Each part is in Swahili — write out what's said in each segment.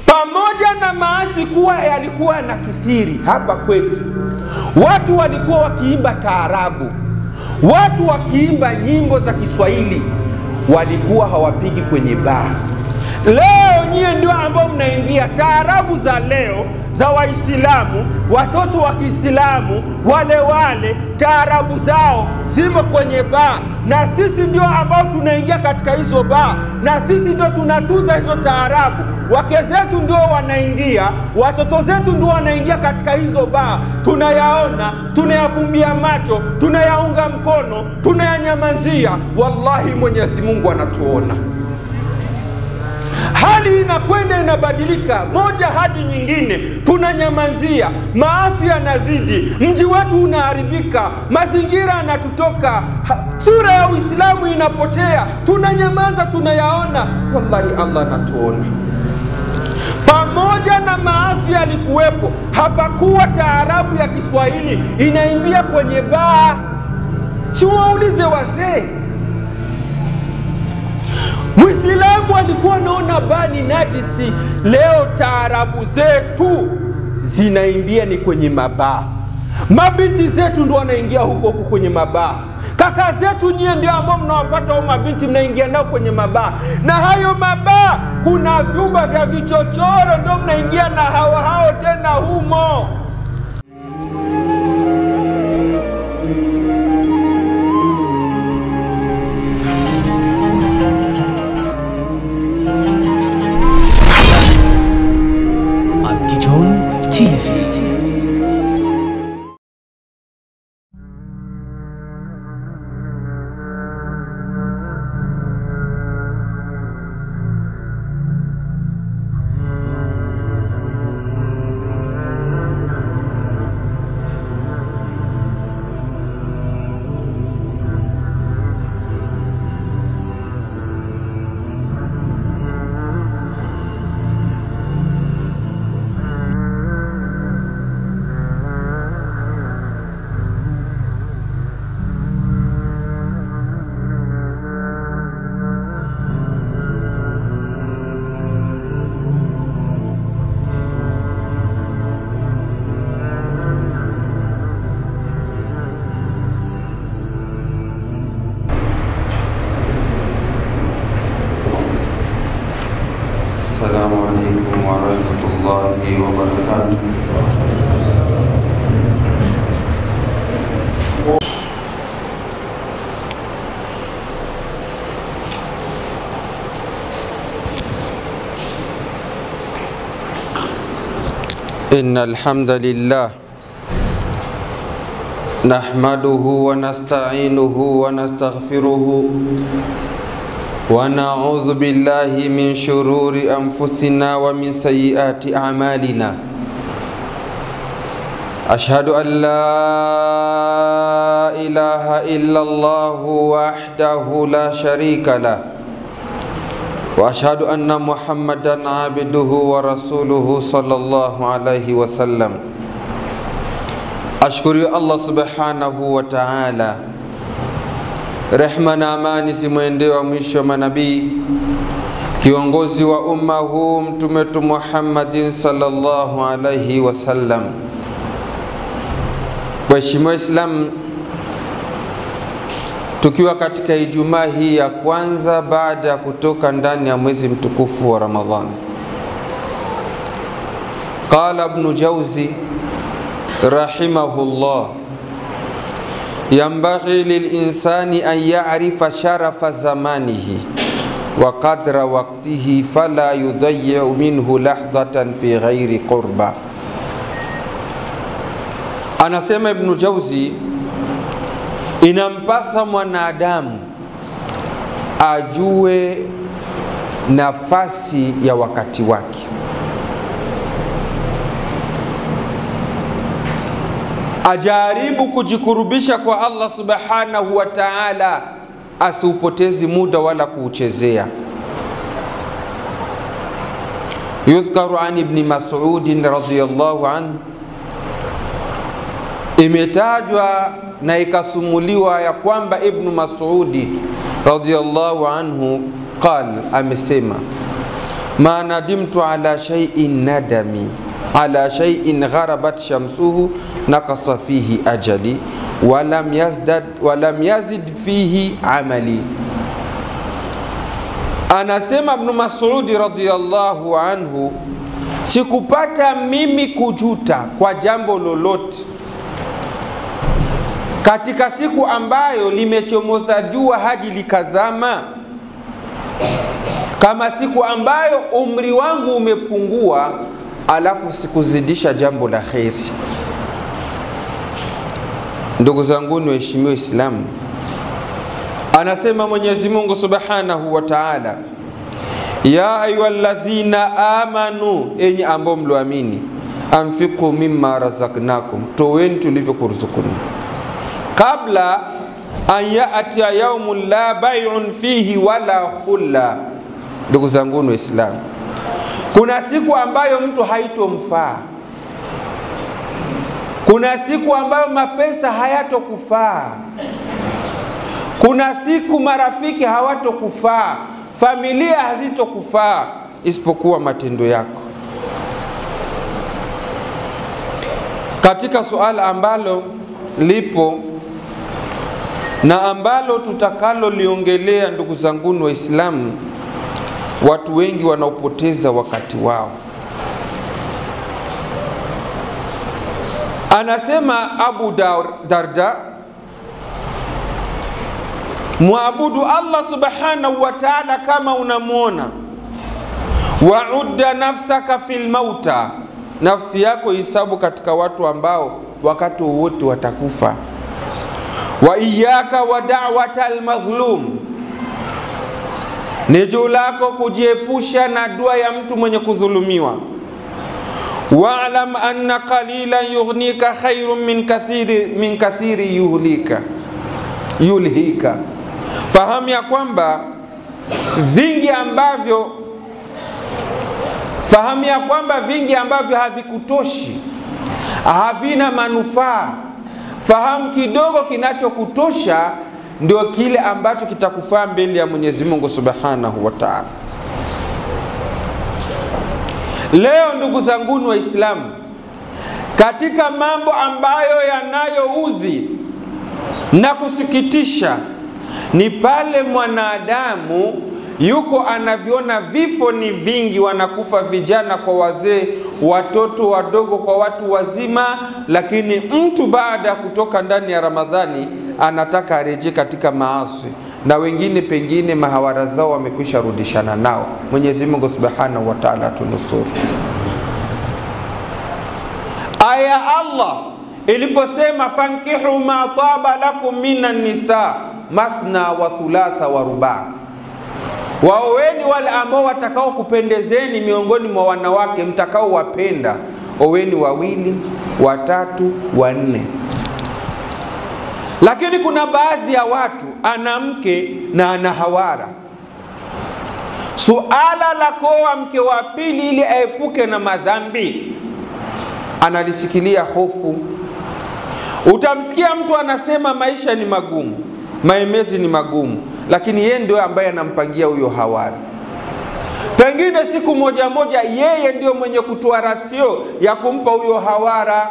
pamoja na maasi kuwa yalikuwa na kisiri hapa kwetu, watu walikuwa wakiimba taarabu, watu wakiimba nyimbo za Kiswahili, walikuwa hawapigi kwenye baa. Leo nyie ndio ambao mnaingia taarabu za leo za Waislamu, watoto wa Kiislamu wale taarabu zao zimo kwenye baa, na sisi ndio ambao tunaingia katika hizo baa, na sisi ndio tunatuza hizo taarabu. Wake zetu ndio wanaingia, watoto zetu ndio wanaingia katika hizo baa. Tunayaona, tunayafumbia macho, tunayaunga mkono, tunayanyamazia. Wallahi Mwenyezi Mungu anatuona. Hali inakwenda inabadilika moja hadi nyingine, tunanyamazia, maasi yanazidi, mji wetu unaharibika, mazingira yanatutoka, sura ya Uislamu inapotea, tunanyamaza, tunayaona. Wallahi Allah anatuona. Pamoja na maasi yalikuwepo, hapakuwa taarabu ya Kiswahili inaimbia kwenye baa. Siwaulize wazee. Muislamu alikuwa anaona bani najisi. Leo taarabu zetu zinaimbia ni kwenye mabaa. Mabinti zetu ndio wanaingia huko kwenye mabaa. Kaka zetu nyie ndio ambao mnawafuata hao mabinti, mnaingia nao kwenye mabaa. Na hayo mabaa kuna vyumba vya vichochoro, ndio mnaingia na hao tena humo. السلام عليكم ورحمة الله وبركاته. إن الحمد لله نحمده ونستعينه ونستغفره ونعوذ بالله من شرور أنفسنا ومن سيئات أعمالنا. أشهد أن لا إله إلا الله وحده لا شريك له، وأشهد أن محمدا عبده ورسوله صلى الله عليه وسلم. أشكر الله سبحانه وتعالى. Rehma na amani zimwendee wa mwisho wa manabii, kiongozi wa umma huu, mtume wetu Muhammadin sallallahu alaihi wasallam. Waheshimiwa Islam, tukiwa katika Ijumaa hii ya kwanza baada ya kutoka ndani ya mwezi mtukufu wa Ramadhani, qala Ibn Jawzi rahimahullah: ينبغي للإنسان أن يعرف شرف زمانه وقدر وقته فلا يضيع منه لحظة في غير قربة. Anasema Ibn Jawzi, inampasa mwanadamu ajue nafasi ya wakati wake, ajaribu kujikurubisha kwa Allah subhanahu wa ta'ala, asiupotezi muda wala kuuchezea. Yuzkaru an Ibn Mas'ud radhiyallahu anhu, imetajwa na ikasumuliwa ya kwamba Ibn Mas'ud radhiyallahu anhu qal, amesema: ma nadimtu ala shay'in nadami ala shay'in gharabat shamsuhu naqasa fihi ajali walam yazid fihi amali. Anasema Ibn Mas'ud radhiyallahu anhu, sikupata mimi kujuta kwa jambo lolote katika siku ambayo limechomoza jua hadi likazama, kama siku ambayo umri wangu umepungua alafu sikuzidisha jambo la khairi. Ndugu zangu waheshimiwa Islamu, anasema Mwenyezi Mungu Subhanahu wa Ta'ala, ya ayyuhalladhina amanu, enyi ambao mloamini, anfiqu mimma razaqnakum, toweni tulivyokuruzukuni, kabla an ya'tiya yawmun la bay'un fihi wala khulla. Ndugu zangu waislamu, kuna siku ambayo mtu haitomfaa, kuna siku ambayo mapesa hayatokufaa, kuna siku marafiki hawatokufaa, familia hazitokufaa, isipokuwa matendo yako. Katika suala ambalo lipo na ambalo tutakalo liongelea, ndugu zangu waislamu, watu wengi wanaopoteza wakati wao. Anasema Abu Darda, muabudu Allah subhanahu wa ta'ala kama unamuona, wa'udda nafsaka fil mauta, nafsi yako hisabu katika watu ambao wakati wote watakufa. Wa iyyaka wa da'watal madhlum, ni juu lako kujiepusha na dua ya mtu mwenye kudhulumiwa. Wa'lam anna qalilan yughnika khairun min kathiri yulhika, fahamu ya kwamba vingi ambavyo havikutoshi, havina manufaa. Fahamu kidogo kinachokutosha ndio kile ambacho kitakufaa mbele ya Mwenyezi Mungu Subhanahu wa Ta'ala. Leo ndugu zangu waislamu, katika mambo ambayo yanayoudhi na kusikitisha ni pale mwanadamu yuko anaviona vifo ni vingi, wanakufa vijana kwa wazee, watoto wadogo kwa watu wazima, lakini mtu baada ya kutoka ndani ya Ramadhani anataka arejee katika maasi, na wengine pengine mahawara zao wamekwisha rudishana nao. Mwenyezi Mungu Subhanahu wa Ta'ala tunusuru. Aya Allah iliposema fankihu ma taba lakum minan nisa mathna wa thulatha wa ruba, waoweni wale ambao watakao kupendezeni miongoni mwa wanawake mtakao wapenda, oweni wawili, watatu, wanne. Lakini kuna baadhi ya watu ana mke na ana hawara, suala la kuoa mke wa pili ili aepuke na madhambi analisikilia hofu. Utamsikia mtu anasema maisha ni magumu, maemezi ni magumu, lakini yeye ndio ambaye anampangia huyo hawara. Pengine siku moja moja yeye ndio mwenye kutoa rasio ya kumpa huyo hawara,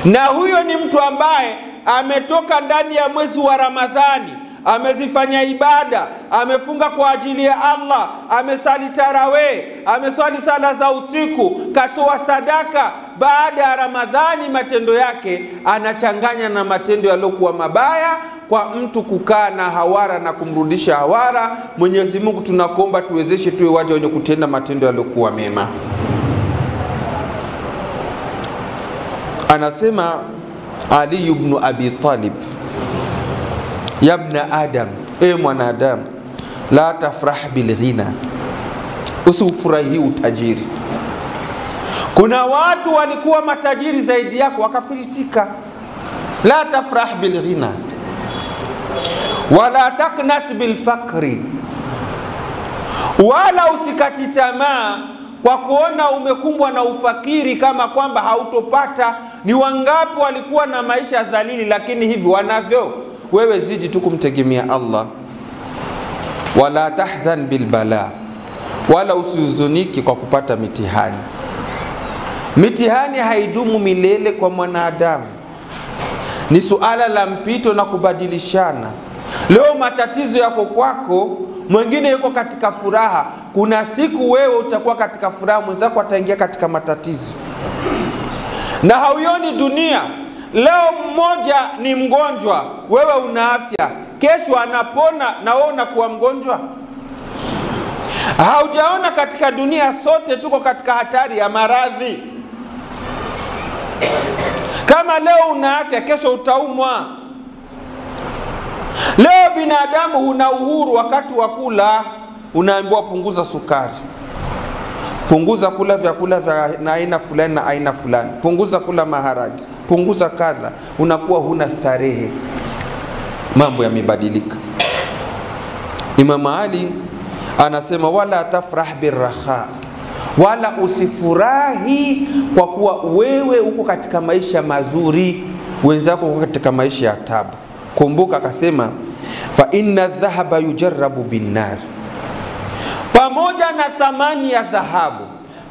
na huyo ni mtu ambaye ametoka ndani ya mwezi wa Ramadhani, amezifanya ibada, amefunga kwa ajili ya Allah, amesali tarawih, ameswali sala za usiku, katoa sadaka. Baada ya Ramadhani matendo yake anachanganya na matendo yaliokuwa mabaya, kwa mtu kukaa na hawara na kumrudisha hawara. Mwenyezi Mungu tunakuomba tuwezeshe tuwe waja wenye kutenda matendo yaliokuwa mema. Anasema Ali ibn Abi Talib, ya ibn Adam, mwanadamu, la tafrah bil ghina, usifurahi utajiri. Kuna watu walikuwa matajiri zaidi yako wakafilisika. La tafrah bil ghina wala taknat bil fakri, wala usikati tamaa kwa kuona umekumbwa na ufakiri kama kwamba hautopata. Ni wangapi walikuwa na maisha dhalili lakini hivi wanavyo? Wewe zidi tu kumtegemea Allah. Wala tahzan bil bala, wala usihuzuniki kwa kupata mitihani. Mitihani haidumu milele kwa mwanadamu, ni suala la mpito na kubadilishana. Leo matatizo yako kwako, mwingine yuko katika furaha. Kuna siku wewe utakuwa katika furaha, mwenzako ataingia katika matatizo. Na hauioni dunia. Leo mmoja ni mgonjwa, wewe una afya, kesho anapona na wewe unakuwa mgonjwa. Haujaona katika dunia sote tuko katika hatari ya maradhi. Kama leo una afya, kesho utaumwa. Leo binadamu una uhuru, wakati wa kula unaambiwa punguza sukari, punguza kula vyakula vya aina fulani na aina fulani, punguza kula maharage, punguza kadha, unakuwa huna starehe. Mambo yamebadilika. Imam Ali anasema wala tafrah birraha, wala usifurahi kwa kuwa wewe uko katika maisha mazuri, wenzako uko katika maisha ya tabu. Kumbuka akasema fa inna dhahaba yujarrabu binnar, pamoja na thamani ya dhahabu,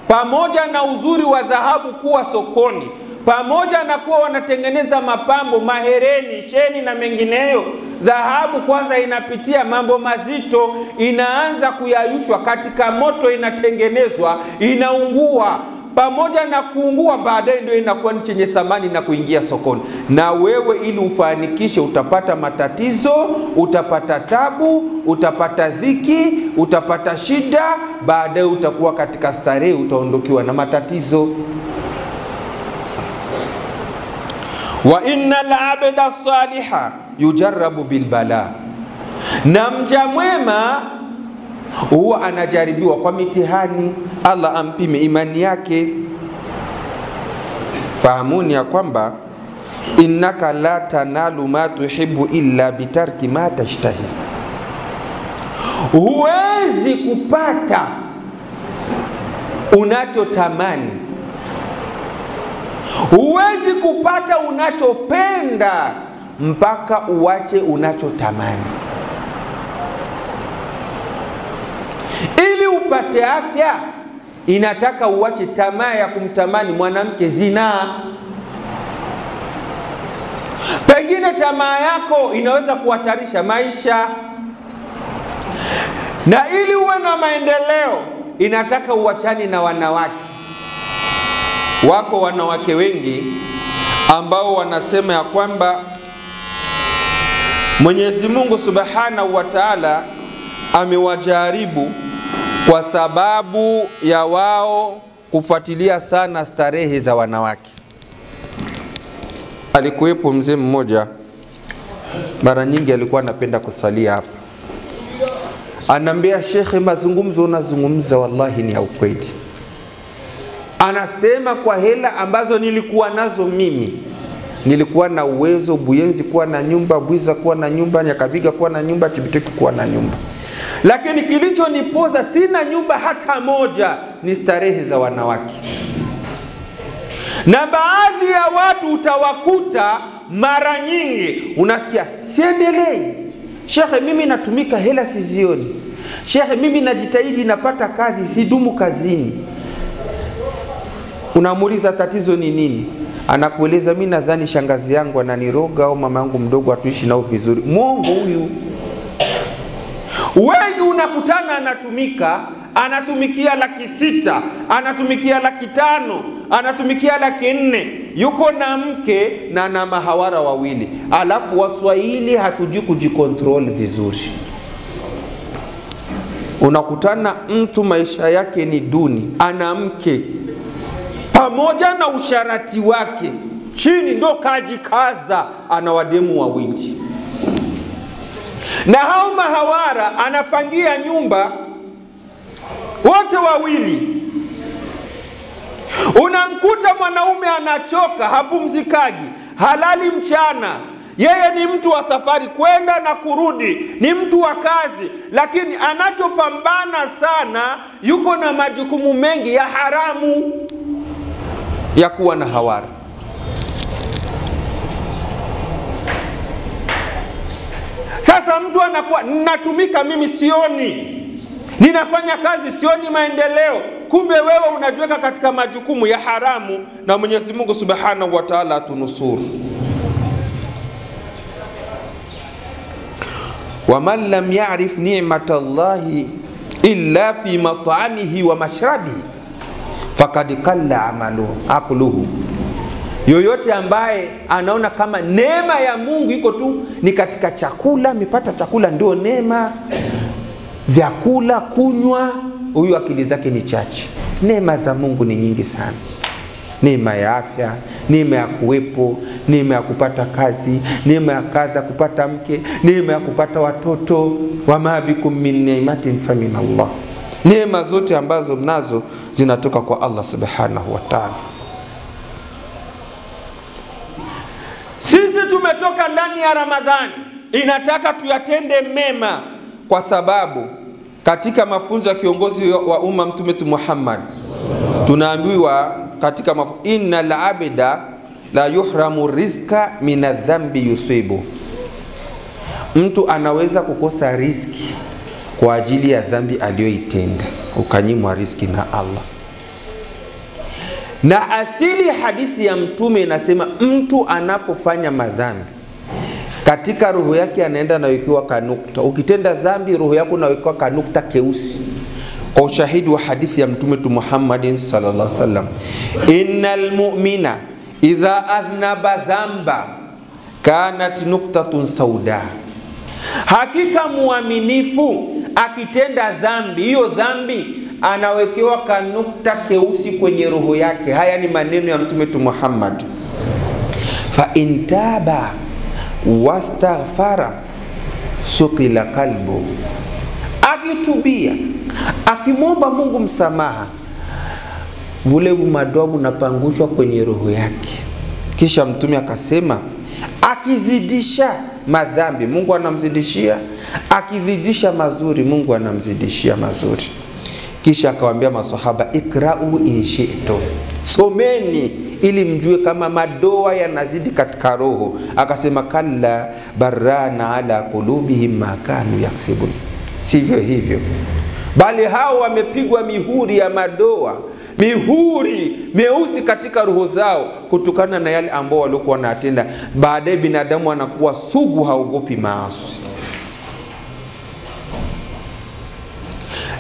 pamoja na uzuri wa dhahabu kuwa sokoni, pamoja na kuwa wanatengeneza mapambo, mahereni, sheni na mengineyo, dhahabu kwanza inapitia mambo mazito, inaanza kuyayushwa katika moto, inatengenezwa, inaungua. Pamoja na kuungua, baadaye ndio inakuwa ni chenye thamani na kuingia sokoni. Na wewe ili ufanikishe, utapata matatizo, utapata tabu, utapata dhiki, utapata shida, baadaye utakuwa katika starehe, utaondokiwa na matatizo. Wa innal abda saliha yujarrabu bilbala, na mja mwema huwa anajaribiwa kwa mitihani. Allah ampime imani yake. Fahamuni ya kwamba innaka la tanalu ma tuhibbu illa bitarki ma tashtahi, huwezi kupata unachotamani, huwezi kupata unachopenda mpaka uache unachotamani. Ili upate afya, inataka uache tamaa ya kumtamani mwanamke zinaa. Pengine tamaa yako inaweza kuhatarisha maisha. Na ili uwe na maendeleo, inataka uachane na wanawake. Wako wanawake wengi ambao wanasema ya kwamba Mwenyezi Mungu Subhanahu wa Ta'ala amewajaribu kwa sababu ya wao kufuatilia sana starehe za wanawake. Alikuwepo mzee mmoja, mara nyingi alikuwa anapenda kusalia hapa. Anambia shekhe, mazungumzo unazungumza wallahi ni ya ukweli. Anasema kwa hela ambazo nilikuwa nazo mimi, nilikuwa na uwezo Buyenzi kuwa na nyumba, Bwiza kuwa na nyumba, Nyakabiga kuwa na nyumba, Chibitoki kuwa na nyumba. Lakini kilicho nipoza sina nyumba hata moja, ni starehe za wanawake. Na baadhi ya watu utawakuta mara nyingi unasikia siendelei. Shekhe, mimi natumika hela sizioni. Shekhe, mimi najitahidi napata kazi sidumu kazini. Unamuuliza tatizo ni nini? Anakueleza mimi nadhani shangazi yangu ananiroga au mama yangu mdogo atuishi nao vizuri. Mwongo huyu. Wengi unakutana anatumikia 600,000, anatumikia 500,000, anatumikia 400,000, yuko na mke na na mahawara wawili. Alafu Waswahili hatujui kujikontrol vizuri. Unakutana mtu maisha yake ni duni, ana mke pamoja na usharati wake, chini ndo kajikaza, ana wademu wawili. Na hao mahawara anapangia nyumba wote wawili. Unamkuta mwanaume anachoka, hapumzikaji, halali mchana. Yeye ni mtu wa safari kwenda na kurudi, ni mtu wa kazi, lakini anachopambana sana, yuko na majukumu mengi ya haramu ya kuwa na hawara. Sasa mtu anakuwa natumika mimi sioni. ninafanya kazi sioni maendeleo. Kumbe wewe unajiweka katika majukumu ya haramu, na Mwenyezi Mungu Subhanahu wa Ta'ala atunusuru. وَمَنْ لَمْ يَعْرِفْ نِعْمَةَ اللَّهِ إِلَّا فِي مَطْعَمِهِ وَمَشْرَبِهِ فَقَدْ قَلَّ عَقْلُهُ. Yoyote ambaye anaona kama neema ya Mungu iko tu ni katika chakula, mipata chakula ndio neema, vyakula, kunywa, huyu akili zake ni chache. Neema za Mungu ni nyingi sana. Neema ya afya, neema ya kuwepo, neema ya kupata kazi, neema ya kaza kupata mke, neema ya kupata watoto. Wama bikum min ni'matin fa min Allah. Neema zote ambazo mnazo zinatoka kwa Allah Subhanahu wa Ta'ala. Sisi tumetoka ndani ya Ramadhani, inataka tuyatende mema, kwa sababu katika mafunzo ya kiongozi wa umma Mtume Muhammad tunaambiwa katika innal abda la yuhramu rizqa min adh-dhanbi yusibu. Mtu anaweza kukosa riziki kwa ajili ya dhambi aliyoitenda, ukanyimwa riziki na Allah. Na asili hadithi ya Mtume inasema mtu anapofanya madhambi, katika roho yake anaenda nawekewa kanukta. Ukitenda dhambi, roho yako nawekewa kanukta keusi. Kwa ushahidi wa hadithi ya Mtume Muhammad sallallahu alaihi wasallam, innal mu'mina idha adhnaba dhanba kanat nuktatun sauda. Hakika muaminifu akitenda dhambi, hiyo dhambi anawekewa kanukta keusi kwenye roho yake. Haya ni maneno ya Mtume Muhammad. Fa intaba wastaghfara suqila qalbu. Akitubia, akimwomba Mungu msamaha, vule madoa unapangushwa kwenye roho yake. Kisha Mtume akasema, akizidisha madhambi Mungu anamzidishia, akizidisha mazuri Mungu anamzidishia mazuri. Kisha akawaambia maswahaba, ikra'u in shi'tum, someni ili mjue kama madoa yanazidi katika roho. Akasema, kalla barana ala qulubihim ma kanu yaksibun. Sivyo hivyo, bali hao wamepigwa mihuri ya madoa, mihuri meusi katika roho zao, kutokana na yale ambao walikuwa wanatenda. Baadaye binadamu anakuwa sugu, haogopi maasi.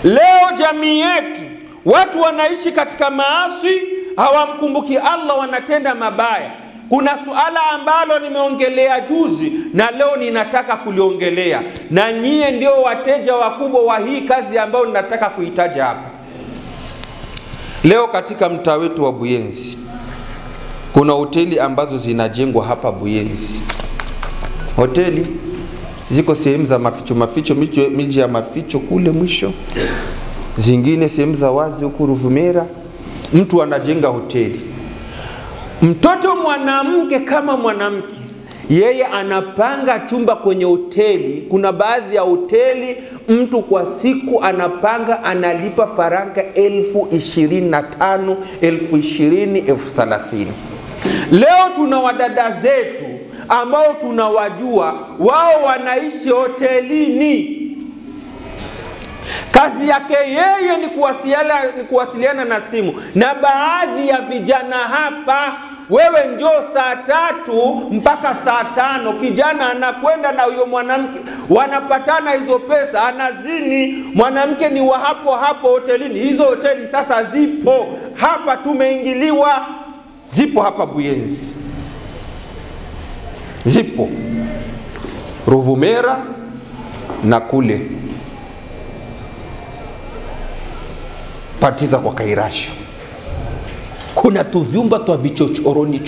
Leo jamii yetu watu wanaishi katika maasi, hawamkumbuki Allah, wanatenda mabaya. Kuna suala ambalo nimeongelea juzi na leo ninataka kuliongelea, na nyie ndio wateja wakubwa wa hii kazi ambayo ninataka kuitaja hapa. Leo katika mtaa wetu wa Buyenzi kuna hoteli ambazo zinajengwa hapa Buyenzi. Hoteli ziko sehemu za maficho, miji ya maficho kule mwisho, zingine sehemu za wazi huku Ruvumera. Mtu anajenga hoteli, mtoto mwanamke kama mwanamke, yeye anapanga chumba kwenye hoteli. Kuna baadhi ya hoteli mtu kwa siku anapanga, analipa faranga 25,000, 20,000, 30,000. Leo tuna wadada zetu ambao tunawajua, wao wanaishi hotelini. Kazi yake yeye ni kuwasiliana na simu. Na baadhi ya vijana hapa, wewe njoo saa 3 mpaka saa 5, kijana anakwenda na huyo mwanamke, wanapatana hizo pesa, anazini. Mwanamke ni wa hapo hapo hotelini. Hizo hoteli sasa zipo hapa, tumeingiliwa, zipo hapa Buyenzi, zipo Ruvumera na kule Patiza kwa Kairasha. Kuna tuvyumba twa vichochoroni.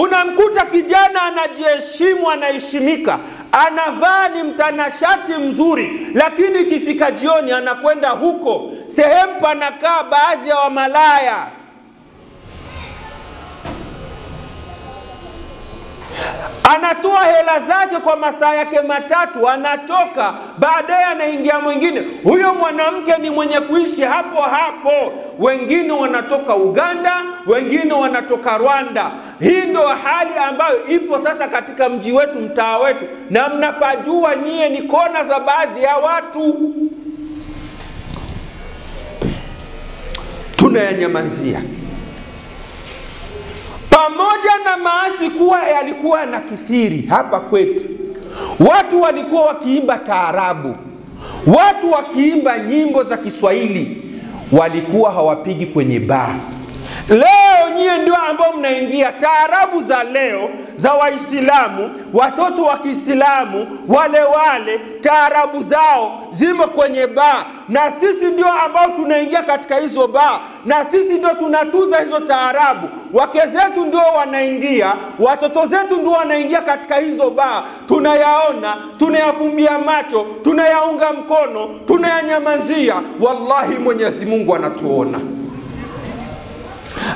Unamkuta kijana anajiheshimu, anaheshimika, anavaa ni mtanashati mzuri, lakini ikifika jioni anakwenda huko sehemu panakaa baadhi ya wamalaya. anatoa hela zake kwa masaa yake matatu, anatoka, baadaye anaingia mwingine. Huyo mwanamke ni mwenye kuishi hapo hapo. Wengine wanatoka Uganda, wengine wanatoka Rwanda. Hii ndio hali ambayo ipo sasa katika mji wetu, mtaa wetu, na mnapajua nyie ni kona za baadhi ya watu. Tunayanyamazia. Pamoja na maasi kuwa yalikuwa na kithiri hapa kwetu, watu walikuwa wakiimba taarabu, watu wakiimba nyimbo za Kiswahili, walikuwa hawapigi kwenye baa. Leo nyie ndio ambao mnaingia taarabu za leo za Waislamu, watoto wa Kiislamu wale taarabu zao zimo kwenye baa, na sisi ndio ambao tunaingia katika hizo baa, na sisi ndio tunatuza hizo taarabu. Wake zetu ndio wanaingia, watoto zetu ndio wanaingia katika hizo baa. Tunayaona, tunayafumbia macho, tunayaunga mkono, tunayanyamazia. Wallahi Mwenyezi Mungu anatuona.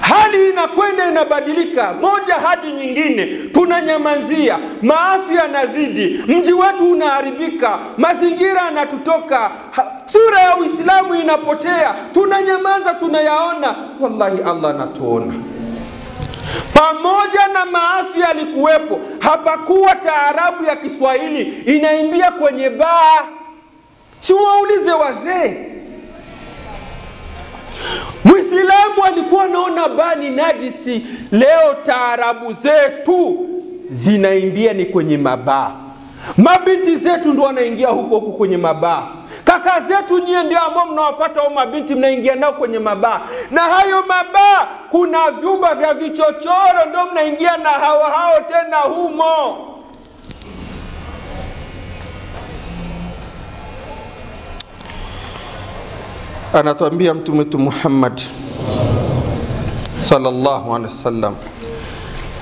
Hali inakwenda inabadilika moja hadi nyingine, tunanyamazia. Maasi yanazidi, mji wetu unaharibika, mazingira yanatutoka, sura ya Uislamu inapotea. Tunanyamaza, tunayaona. Wallahi Allah anatuona. Pamoja na maasi yalikuwepo, hapakuwa taarabu ya Kiswahili inaimbia kwenye baa. Siwaulize wazee. Muislamu alikuwa anaona bani najisi. Leo taarabu zetu zinaimbia ni kwenye mabaa. Mabinti zetu ndio wanaingia huko kwenye mabaa. Kaka zetu nyie ndio ambao mnawafuata hao mabinti, mnaingia nao kwenye mabaa. Na hayo mabaa kuna vyumba vya vichochoro, ndio mnaingia na hao tena humo. Anatuambia Mtume wetu Muhammad sallallahu alaihi wasallam,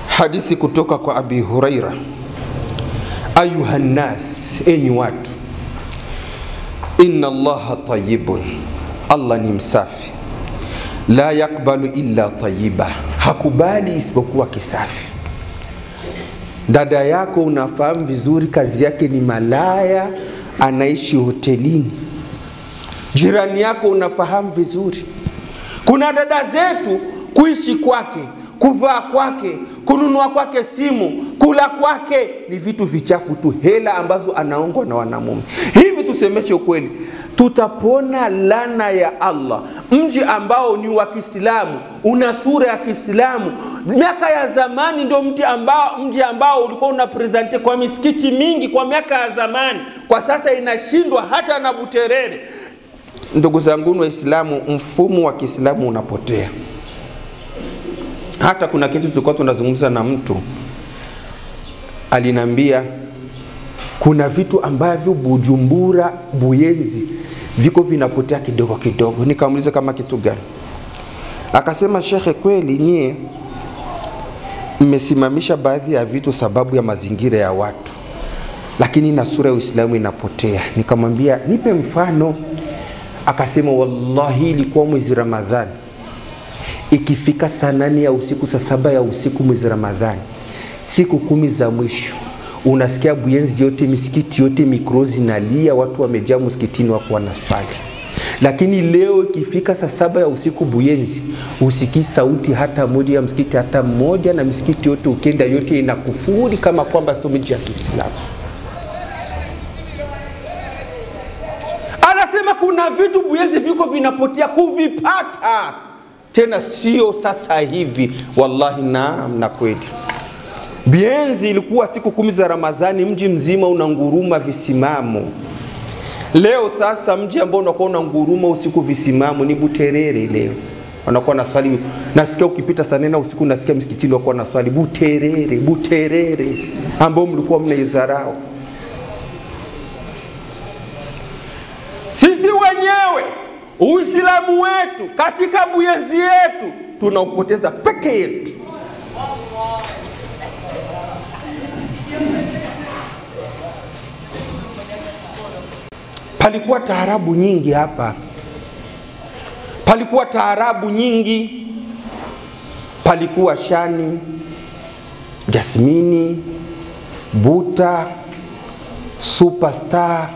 hadithi kutoka kwa Abi Huraira, ayuhan nas, enyi watu, inna Allaha tayyibun, Allah ni msafi, la yakbalu illa tayyiba, hakubali isipokuwa kisafi. Dada yako unafahamu vizuri kazi yake ni malaya, anaishi hotelini. Jirani yako unafahamu vizuri. Kuna dada zetu kuishi kwake, kuvaa kwake, kununua kwake simu, kula kwake ni vitu vichafu tu, hela ambazo anaongwa na wanamume. Hivi tusemeshe ukweli, tutapona lana ya Allah? Mji ambao ni wa Kiislamu, una sura ya Kiislamu. Miaka ya zamani ndio mji ambao ulikuwa unapresente kwa misikiti mingi kwa miaka ya zamani. Kwa sasa inashindwa hata na Buterere. Ndugu zangu Waislamu, mfumo wa Kiislamu unapotea. Hata kuna kitu tulikuwa tunazungumza na mtu, alinambia kuna vitu ambavyo Bujumbura, Buyenzi viko vinapotea kidogo kidogo. Nikamuuliza kama kitu gani? Akasema, shekhe, kweli nyie mmesimamisha baadhi ya vitu sababu ya mazingira ya watu, lakini na sura ya Uislamu inapotea. Nikamwambia nipe mfano. Akasema, wallahi ilikuwa mwezi Ramadhani, ikifika saa 8 ya usiku, saa 7 ya usiku mwezi Ramadhani, siku 10 za mwisho, unasikia Buyenzi yote, misikiti yote, mikrozi nalia, watu wamejaa msikitini wako wanaswali. Lakini leo ikifika saa 7 ya usiku Buyenzi, usikii sauti hata moja ya msikiti hata moja, na misikiti yote ukenda yote inakufuri kama kwamba sio mji ya Kiislamu. Anasema kuna vitu Buyenzi viko vinapotea, kuvipata tena sio sasa hivi. Wallahi naam, na kweli. Buyenzi ilikuwa siku 10 za Ramadhani, mji mzima unanguruma visimamo. Leo sasa mji ambao unakuwa unanguruma usiku visimamo ni Buterere. Leo wanakuwa na swali, nasikia ukipita saa 4 usiku nasikia msikitini wako na swali Buterere ambao mlikuwa mnaizarau. Sisi wenyewe Uislamu wetu katika Buyenzi yetu tunaupoteza peke yetu. Palikuwa taarabu nyingi hapa, palikuwa taarabu nyingi, palikuwa shani, jasmini, Buta, Superstar,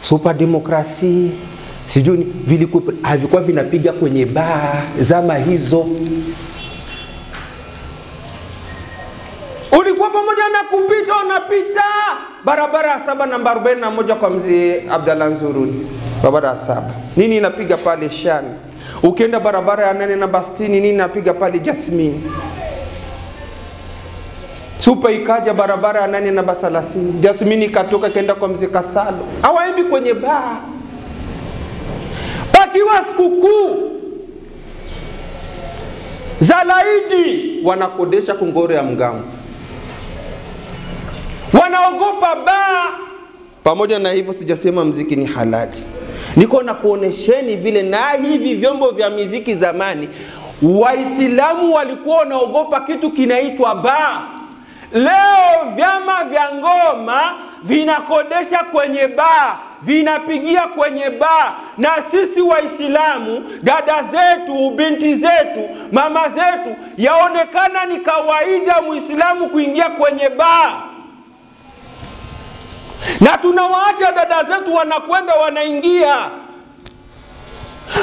Super Demokrasi, sijui havikuwa vinapiga kwenye baa zama hizo. Ulikuwa pamoja na kupita, unapita barabara 7 namba 41 kwa mzee Abdallah Nzuruni, barabara 7. Nini inapiga pale Shani? Ukienda barabara ya 8 namba 60, nini inapiga pale Jasmine? Super ikaja barabara ya 8 namba 30, Jasmine ikatoka kaenda kwa mzee Kasalo. Hawaendi kwenye baa. Pakiwa sikukuu za laidi, wanakodesha kongoro ya mgambo, wanaogopa baa. Pamoja na hivyo sijasema mziki ni halali, niko na kuonesheni vile na hivi vyombo vya muziki zamani Waislamu walikuwa wanaogopa kitu kinaitwa baa. Leo vyama vya ngoma vinakodesha kwenye baa, vinapigia kwenye baa, na sisi Waislamu, dada zetu, binti zetu, mama zetu, yaonekana ni kawaida Muislamu kuingia kwenye baa. Na tunawaacha dada zetu wanakwenda wanaingia.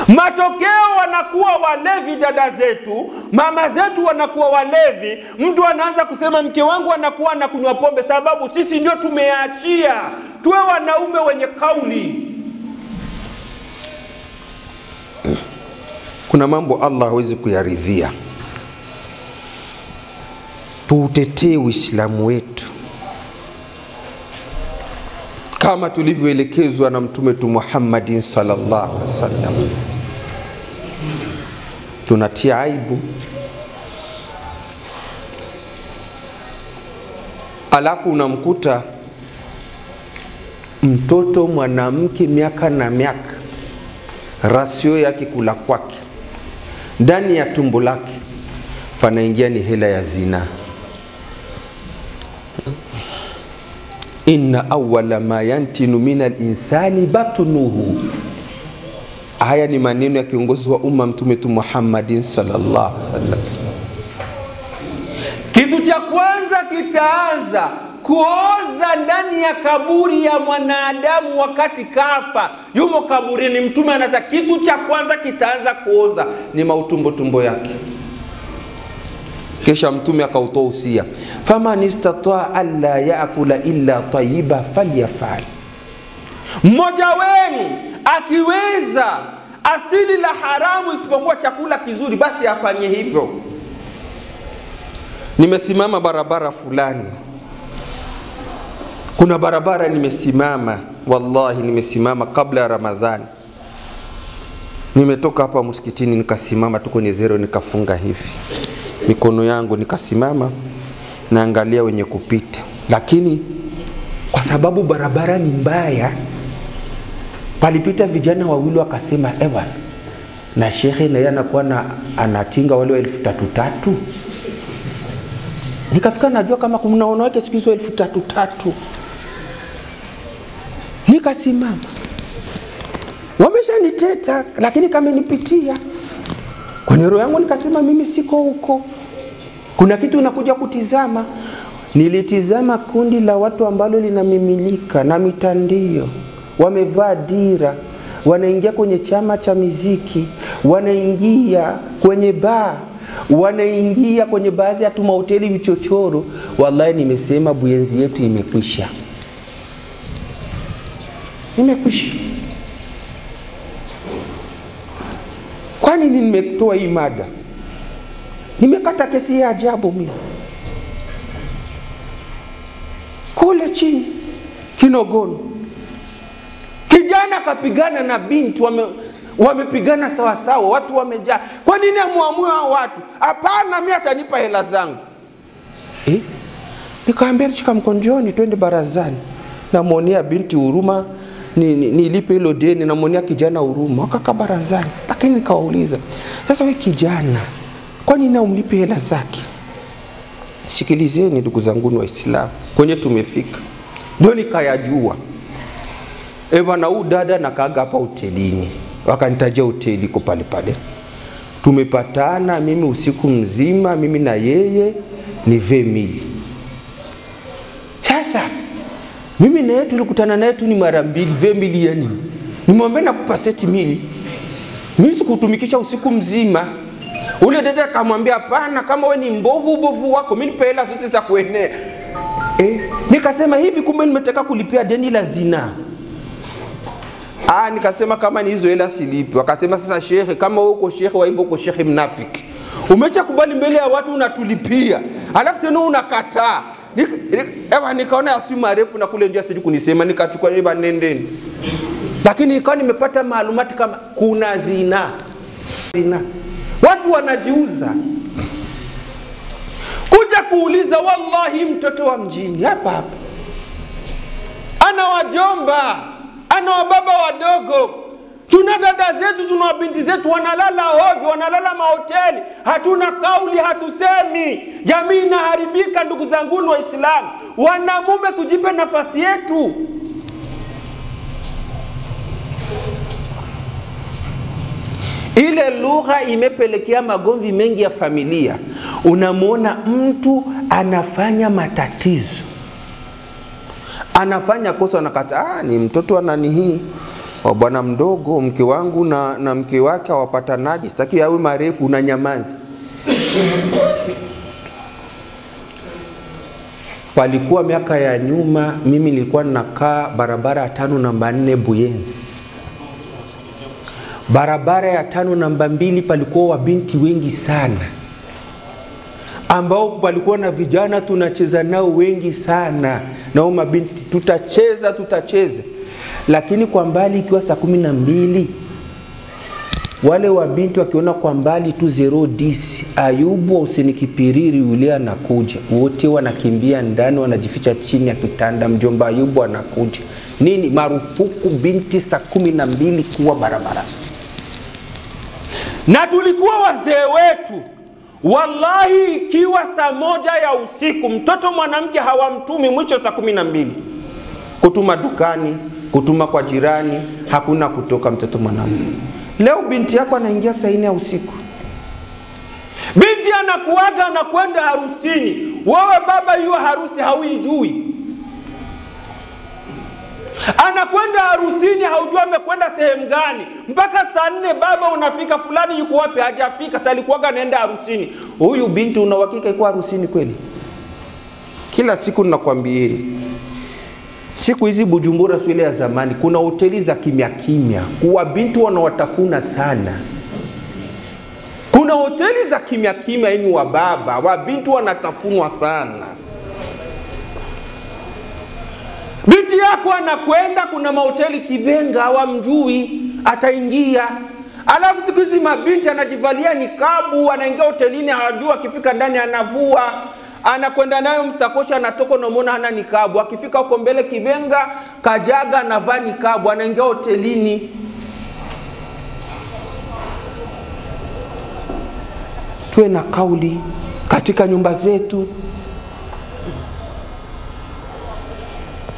Matokeo wanakuwa walevi dada zetu, mama zetu wanakuwa walevi. Mtu anaanza kusema mke wangu anakuwa anakunywa pombe, sababu sisi ndio tumeachia. Tuwe wanaume wenye kauli. Kuna mambo Allah hawezi kuyaridhia. Tuutetee Uislamu wetu kama tulivyoelekezwa na Mtume Muhammadin sallallahu alaihi wasallam. Tunatia aibu. Alafu unamkuta mtoto mwanamke miaka na miaka, rasio yake kula kwake, ndani ya tumbo lake panaingia ni hela ya zina. Inna awwala ma yantinu minal insani batnuhu. Haya ni maneno ya kiongozi wa umma Mtume Muhammadin sallallahu alaihi wasallam. Kitu cha kwanza kitaanza kuoza ndani ya kaburi ya mwanadamu wakati kafa. Yumo kaburini, Mtume anasema kitu cha kwanza kitaanza kuoza ni mautumbo yake. Kisha Mtume akautoa usia, faman istata'a alla yaakula illa tayyiba falyafal. Mmoja wenu akiweza asili la haramu isipokuwa chakula kizuri, basi afanye hivyo. Nimesimama barabara fulani, kuna barabara nimesimama, wallahi nimesimama kabla ya Ramadhani. Nimetoka hapa msikitini nikasimama tu kwenye zero, nikafunga hivi mikono yangu, nikasimama naangalia wenye kupita. Lakini kwa sababu barabara ni mbaya, palipita vijana wawili wakasema, ewa na shekhe na yeye anakuwa anatinga wale wa 3,300. Nikafika najua kama kuna wanawake siku hizo 3,300. Nikasimama, wameshaniteta, lakini kama nipitia kwenye roho yangu nikasema mimi siko huko. Kuna kitu unakuja kutizama. Nilitizama kundi la watu ambalo linamimilika na mitandio, wamevaa dira, wanaingia kwenye chama cha muziki, wanaingia kwenye baa, wanaingia kwenye baadhi ya mahoteli vichochoro. Wallahi nimesema buyenzi yetu imekwisha. Imekwisha. Kwani nimetoa hii mada? Nimekata kesi ya ajabu mimi. Kule chini Kinogoni, kijana kapigana na binti, wamepigana sawa sawa, watu wamejaa. Kwa nini amuamue hao watu? Hapana, mimi atanipa hela zangu. Nikaambia chika mkonjoni twende barazani. Namuonea binti huruma, nilipe hilo deni, namuonea kijana huruma. Wakaka barazani. Lakini nikawauliza, sasa wewe kijana, kwa nini umlipe hela zake? Sikilizeni ndugu zangu Waislamu, kwenye tumefika. Ndio nikayajua. Bwana huyu dada nakaaga hapa hotelini. Wakanitajia hoteli iko pale pale. Tumepatana mimi usiku mzima, mimi na yeye ni 20,000. Mimi na yeye tulikutana naye tu ni mara 2, 20 ya nini? Nimwambia nakupa seti mili. Mimi sikutumikisha usiku mzima. Ule dada akamwambia hapana, kama wewe ni mbovu wako mimi nipe hela zote za kuenea. Nikasema hivi kumbe nimetaka kulipia deni la zina. Nikasema kama ni hizo hela silipi. Wakasema sasa shekhe, kama wewe uko shekhe wa hivyo uko shekhe mnafiki. Umecha kubali mbele ya watu unatulipia. Alafu tena unakataa. Nikaona asi marefu na kule njia siji kunisema, nikachukua nendeni. Lakini nikawa nimepata maalumati kama kuna zina. Watu wanajiuza. Kuja kuuliza, wallahi mtoto wa mjini hapa ana wajomba, ana wababa wadogo, tuna dada zetu, tuna binti zetu wanalala hovyo, wanalala mahoteli, hatuna kauli, hatusemi. Jamii inaharibika ndugu zangu Waislamu. Wanamume tujipe nafasi yetu. Ile lugha imepelekea magomvi mengi ya familia. Unamuona mtu anafanya matatizo, anafanya kosa, anakata ni mtoto wa nani hii, wa bwana mdogo, mke wangu na mke wake hawapatanaje, sitaki yawe marefu, unanyamaza. Palikuwa miaka ya nyuma, mimi nilikuwa nakaa barabara ya 5 namba 4 Buyenzi. Barabara ya 5 namba 2 palikuwa wabinti wengi sana, ambao palikuwa na vijana tunacheza nao wengi sana, nao mabinti tutacheza. Lakini kwa mbali ikiwa saa 12, wale wabinti wakiona kwa mbali tu 010, Ayubu au Usinikipiriri yule anakuja, wote wanakimbia ndani, wanajificha chini ya kitanda, mjomba Ayubu anakuja. Nini? Marufuku binti saa 12 kuwa barabara. Na tulikuwa wazee wetu, wallahi ikiwa saa 1 ya usiku mtoto mwanamke hawamtumi mwisho saa 12. Kutuma dukani, kutuma kwa jirani, hakuna kutoka mtoto mwanamke. Leo binti yako anaingia saa 4 ya usiku. Binti anakuaga anakwenda harusini. Wewe baba hiyo harusi hauijui. Anakwenda harusini haujua amekwenda sehemu gani. Mpaka saa 4 baba unafika, fulani yuko wapi, hajafika, sasa alikuwaga anaenda harusini. Huyu binti una uhakika yuko harusini kweli? Kila siku ninakwambieni, siku hizi Bujumbura sio ile ya zamani, kuna hoteli za kimya kuwa binti wanawatafuna sana. Kuna hoteli za kimya yani wa baba, wa binti wanatafunwa sana. Binti yako anakwenda, kuna mahoteli Kibenga hawamjui, ataingia. Alafu siku hizi mabinti anajivalia nikabu, anaingia hotelini hajua, akifika ndani anavua, anakwenda nayo msakosha, anatoka unamuona hana nikabu. Akifika huko mbele Kibenga, Kajaga anavaa nikabu, anaingia hotelini. Tuwe na kauli katika nyumba zetu.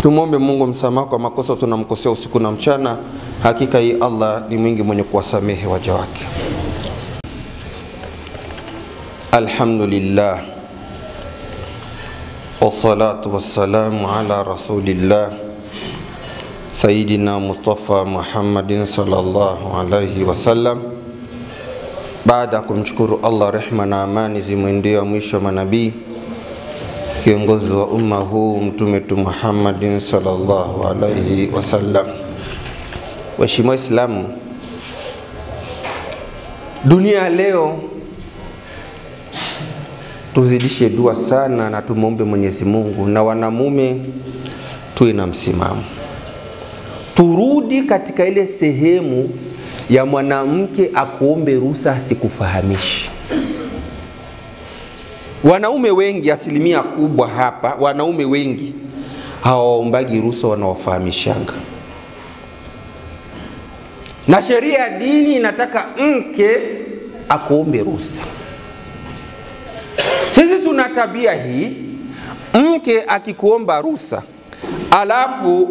Tumombe Mungu msamaha kwa makosa tunamkosea usiku na mchana. Hakika hii Allah ni mwingi mwenye kuwasamehe waja wake. Alhamdulillah. Wassalatu wassalamu ala rasulillah Sayyidina Mustafa Muhammadin sallallahu alayhi wasallam. Baada kumshukuru Allah, rehma na amani zimwendee mwisho wa manabii, kiongozi wa umma huu Mtume Muhammadin sallallahu alayhi wasallam. Waheshimiwa Waislamu, dunia leo tuzidishe dua sana na tumuombe Mwenyezi Mungu, na wanamume tuwe na msimamo. Turudi katika ile sehemu ya mwanamke akuombe ruhusa asikufahamishi. Wanaume wengi, asilimia kubwa hapa, wanaume wengi hawaombagi ruhusa, wanawafahamishaga. Na sheria ya dini inataka mke akuombe ruhusa. Sisi tuna tabia hii, mke akikuomba ruhusa, alafu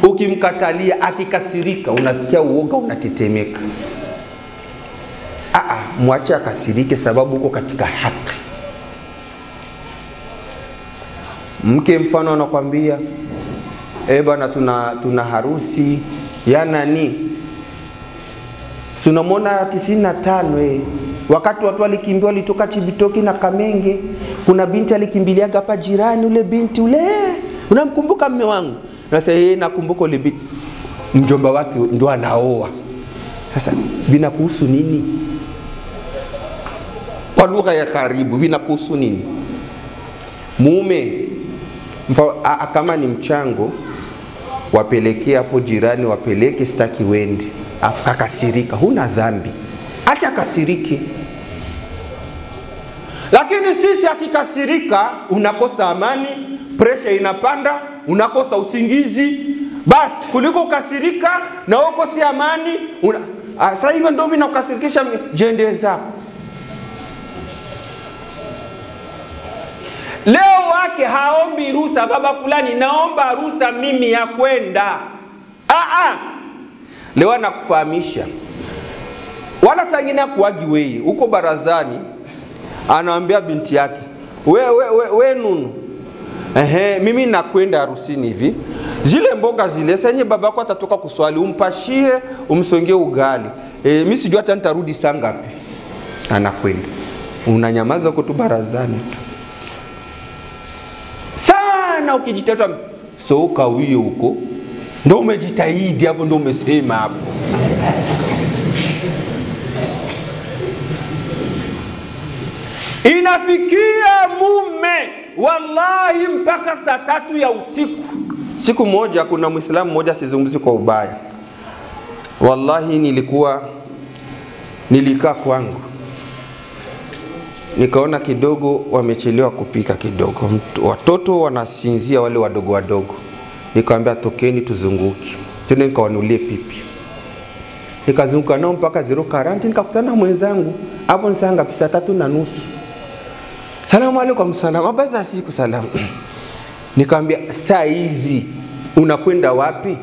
ukimkatalia akikasirika, unasikia uoga, unatetemeka. Mwache akasirike, sababu uko katika haki. Mke mfano anakuambia, bwana tuna harusi ya nani. Tunamwona 95 wakati watu walikimbia walitoka Chibitoki na Kamenge, kuna binti alikimbiliaga hapa jirani, ule binti ule unamkumbuka mume wangu? Na sasa nakumbuka ule binti, mjomba wake ndo anaoa. Sasa bina kuhusu nini? Kwa lugha ya karibu bina kuhusu nini? Mume kama ni mchango wapelekee hapo jirani, wapeleke, sitaki wende. Afika kasirika, huna dhambi, acha kasiriki. Lakini sisi akikasirika unakosa amani, pressure inapanda, unakosa usingizi. Basi kuliko kasirika na ukose amani, sasa hivyo ndio vinakasirikisha jende zako. Leo wake haombi ruhusa, baba fulani naomba ruhusa mimi ya kwenda. Leo anakufahamisha. Wala tangine kuagi wewe uko barazani, anaambia binti yake, we Nunu, mimi nakwenda harusini hivi. Zile mboga zile senye babako atatoka kuswali, umpashie, umsongee ugali. Mimi sijui hata nitarudi saa ngapi. Anakwenda. Unanyamaza uko tu barazani tu. Sana ukijitata soka huyo huko. Ndio umejitahidi hapo, ndio umesema hapo. Inafikia mume wallahi mpaka saa 3 ya usiku. Siku moja kuna Muislamu mmoja, sizungumzi kwa ubaya, wallahi nilikaa kwangu nikaona kidogo wamechelewa kupika kidogo, watoto wanasinzia wale wadogo wadogo. Nikamwambia tokeni tuzunguki, tena nikawanulie pipi. Nikazunguka nao mpaka 0:40, nikakutana na mwenzangu hapo. Ni saa ngapi? Saa 3:30. Salamu alaykum. Salamu. Basi siku salamu. Nikamwambia saa hizi unakwenda wapi?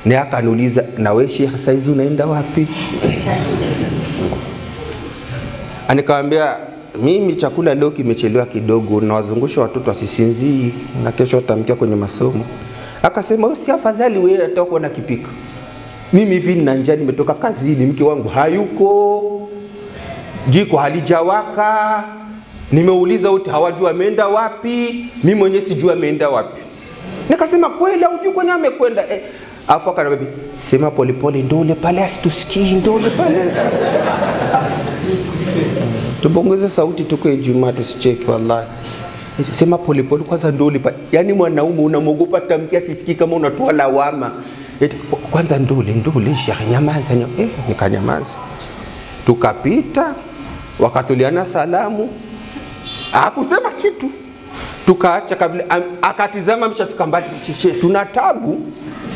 Ni akaniuliza na wewe Sheikh, saa hizi unaenda wapi? Nikamwambia mimi chakula leo kimechelewa kidogo, na wazungusha watoto wasisinzii na kesho watamkia kwenye masomo. Akasema si afadhali wewe atakuwa na kipika. Mimi hivi nina njaa, nimetoka kazini, mke wangu hayuko, jiko halijawaka, nimeuliza wote hawajua ameenda wapi, mimi mwenyewe sijui ameenda wapi. Nikasema kweli hujui kwenye amekwenda? Afu akaniambia sema polepole, ndole pale asitusikii, ndole pale. Tubongeze sauti tuko Ijumaa tusicheke wallahi. Sema polepole kwanza, ndole pale. Yaani mwanaume unamogopa tamkia sisikii kama unatoa lawama. Kwanza ndole Sheikh, nyamaza. Nikanyamaza. Tukapita, wakatuliana salamu. Hakusema kitu. Tukaacha kabla akatizama, mshafika mbali.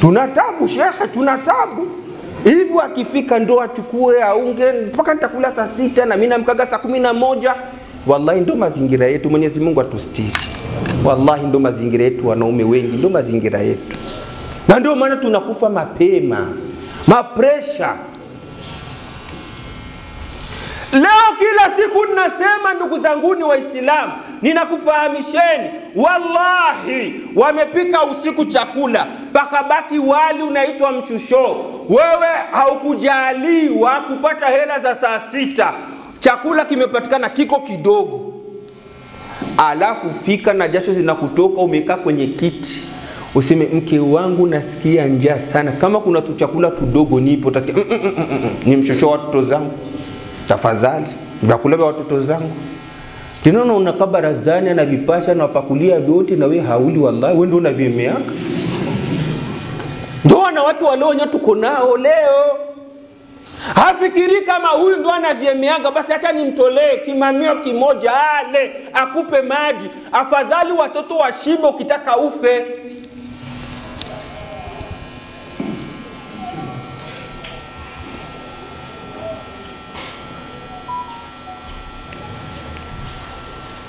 Tunatabu Sheikh, tunatabu. Hivi akifika ndo achukue aunge mpaka nitakula saa 6 na mimi namkaga saa 11. Wallahi ndo mazingira yetu, Mwenyezi Mungu atustiri. Wallahi ndo mazingira yetu, wanaume wengi ndo mazingira yetu. Na ndio maana tunakufa mapema. Mapresha. Leo kila siku ninasema ndugu zanguni Waislamu, ninakufahamisheni, wallahi wamepika usiku chakula pakabaki wali unaitwa mshusho. Wewe haukujaliwa kupata hela za saa 6, chakula kimepatikana kiko kidogo, alafu fika na jasho zinakutoka, umekaa kwenye kiti useme mke wangu nasikia njaa sana, kama kuna tu chakula tudogo nipo, utasikia ni mshosho wa watoto zangu, tafadhali vyakula vya watoto zangu. Tinono unakaa barazani anavipasha na wapakulia vyote, na wewe hauli. Wallahi wewe ndio unavimeaka. Ndio na watu walionyo tuko nao leo. Hafikiri kama huyu ndio anavyemeanga, basi acha nimtolee kimamio kimoja ale akupe maji, afadhali watoto washibe ukitaka ufe.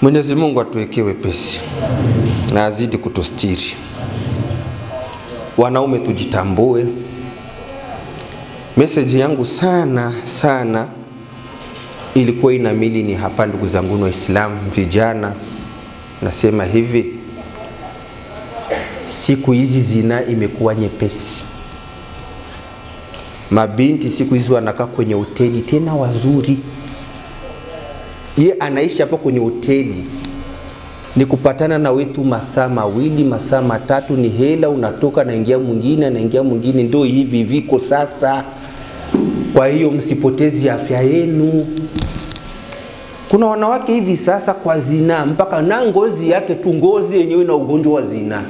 Mwenyezi Mungu atuwekee wepesi na azidi kutustiri. Wanaume tujitambue. Message yangu sana ilikuwa inamili ni hapa, ndugu zangu Waislamu, vijana, nasema hivi, Siku hizi zina imekuwa nyepesi. Mabinti siku hizi wanakaa kwenye hoteli tena wazuri. Ye anaishi hapo kwenye hoteli, ni kupatana na wetu masaa mawili, masaa matatu, ni hela, unatoka na ingia mwingine, ndio hivi viko sasa. Kwa hiyo msipotezi afya yenu. Kuna wanawake hivi sasa kwa zina, mpaka na ngozi yake tu, ngozi yenyewe na ugonjwa wa zina.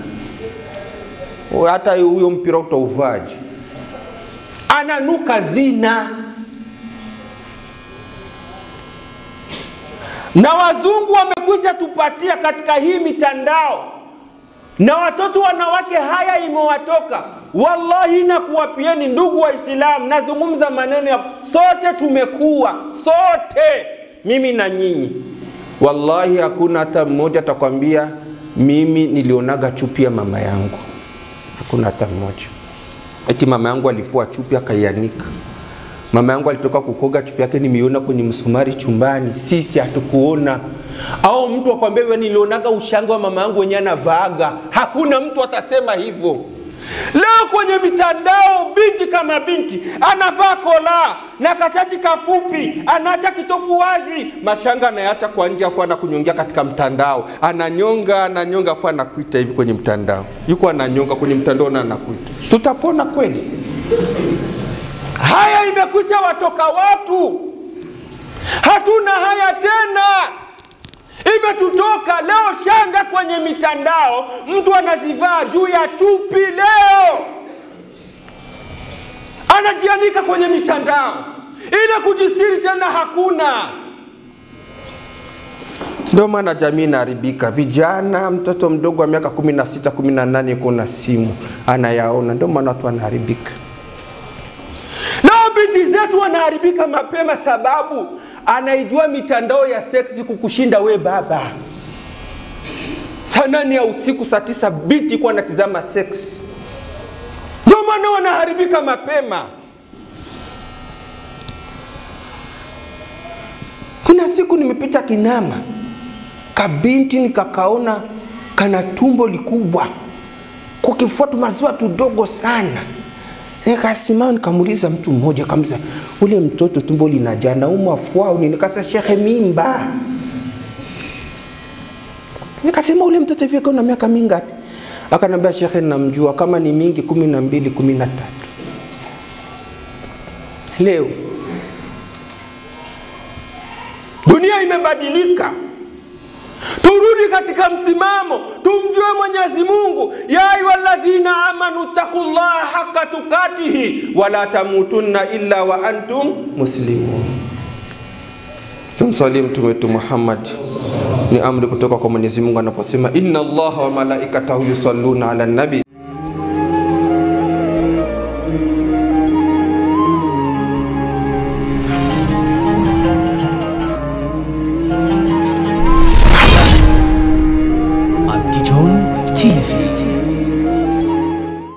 Hata huyo mpira utauvaji, ananuka zina. Na wazungu wamekwisha tupatia katika hii mitandao, na watoto wanawake haya imewatoka. Wallahi na kuwapieni ndugu wa Islam, nazungumza maneno ya sote tumekuwa, sote, mimi na nyinyi. Wallahi hakuna hata mmoja atakwambia mimi nilionaga chupi ya mama yangu. Hakuna hata mmoja. Eti mama yangu alifua chupi akaianika. Mama yangu alitoka kukoga chupi yake nimeiona kwenye msumari chumbani. Sisi hatukuona. Au mtu akwambia wewe nilionaga ushanga wa mama yangu wenyewe anavaaga. Hakuna mtu atasema hivyo. Leo kwenye mitandao binti kama binti anavaa kola na kachati kafupi, anaacha kitofu wazi, mashanga anaacha kwa nje afu anakunyongea katika mtandao. Ananyonga afu anakuita hivi kwenye mtandao. Yuko ananyonga kwenye mtandao na anakuita. Tutapona kweli? Haya imekwisha watoka watu. Hatuna haya tena. Imetutoka leo shanga kwenye mitandao, mtu anazivaa juu ya chupi leo. Anajianika kwenye mitandao. Ile kujistiri tena hakuna. Ndio maana jamii inaharibika. Vijana, mtoto mdogo wa miaka 16, 18 yuko na simu, anayaona, ndio maana watu wanaharibika. Leo binti zetu wanaharibika mapema sababu anaijua mitandao ya seksi kukushinda we baba. Saa 8 ya usiku, saa 9 binti kwa anatizama seksi. Ndio maana wanaharibika mapema. Kuna siku nimepita Kinama, kabinti nikakaona kana tumbo likubwa, kukifuatu maziwa tudogo sana. Nikasimama nikamuuliza mtu mmoja, kamza ule mtoto tumbo linajaa na umafua au nini? Nikasema shekhe, mimba. Nikasema ule mtoto hivi kuna miaka mingapi? Akanambia shekhe, namjua kama ni mingi 12, 13. Leo dunia imebadilika. Turudi katika msimamo, tumjue Mwenyezi Mungu. Ya ayyuhalladhina amanu taqullaha haqqa tuqatihi wa la tamutunna illa wa antum muslimun. Tumsalie mtume wetu Muhammad. Ni amri kutoka kwa Mwenyezi Mungu anaposema inna Allaha wa malaikatahu yusalluna ala nabi. TV.